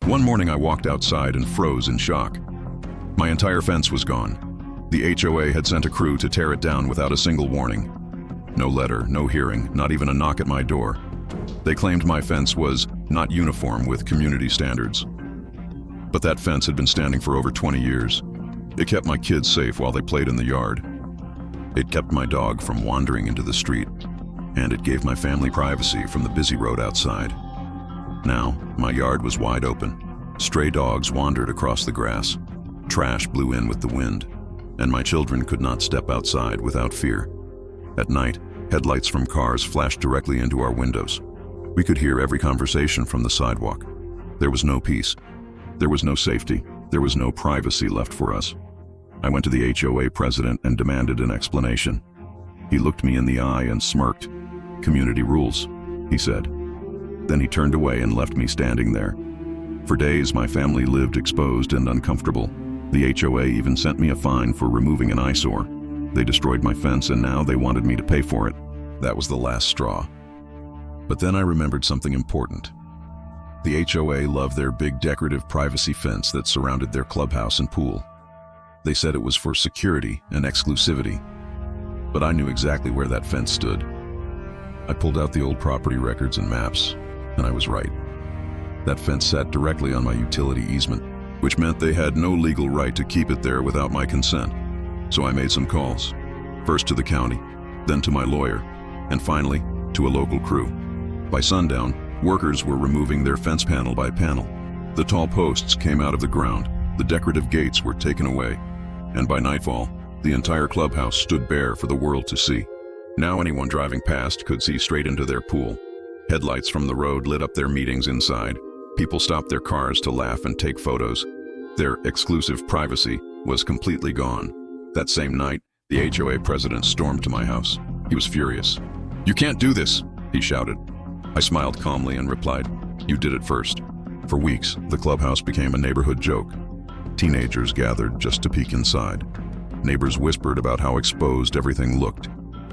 One morning I walked outside and froze in shock. My entire fence was gone. The HOA had sent a crew to tear it down without a single warning. No letter, no hearing, not even a knock at my door. They claimed my fence was not uniform with community standards. But that fence had been standing for over 20 years. It kept my kids safe while they played in the yard. It kept my dog from wandering into the street, and it gave my family privacy from the busy road outside. Now, my yard was wide open. Stray dogs wandered across the grass. Trash blew in with the wind, and my children could not step outside without fear. At night, headlights from cars flashed directly into our windows. We could hear every conversation from the sidewalk. There was no peace. There was no safety. There was no privacy left for us. I went to the HOA president and demanded an explanation. He looked me in the eye and smirked. "Community rules," he said. Then he turned away and left me standing there. For days, my family lived exposed and uncomfortable. The HOA even sent me a fine for removing an eyesore. They destroyed my fence and now they wanted me to pay for it. That was the last straw. But then I remembered something important. The HOA loved their big decorative privacy fence that surrounded their clubhouse and pool. They said it was for security and exclusivity. But I knew exactly where that fence stood. I pulled out the old property records and maps, and I was right. That fence sat directly on my utility easement, which meant they had no legal right to keep it there without my consent. So I made some calls, first to the county, then to my lawyer, and finally to a local crew. By sundown, workers were removing their fence panel by panel. The tall posts came out of the ground, the decorative gates were taken away, and by nightfall, the entire clubhouse stood bare for the world to see. Now anyone driving past could see straight into their pool. Headlights from the road lit up their meetings inside. People stopped their cars to laugh and take photos. Their exclusive privacy was completely gone. That same night, the HOA president stormed to my house. He was furious. "You can't do this," he shouted. I smiled calmly and replied, "You did it first." For weeks, the clubhouse became a neighborhood joke. Teenagers gathered just to peek inside. Neighbors whispered about how exposed everything looked.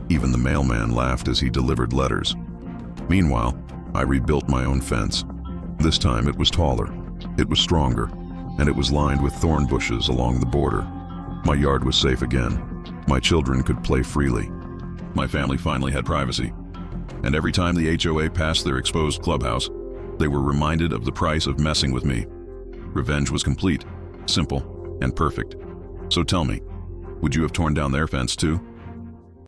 Even the mailman laughed as he delivered letters. Meanwhile, I rebuilt my own fence. This time it was taller, it was stronger, and it was lined with thorn bushes along the border. My yard was safe again. My children could play freely. My family finally had privacy. And every time the HOA passed their exposed clubhouse, they were reminded of the price of messing with me. Revenge was complete, simple, and perfect. So tell me, would you have torn down their fence too?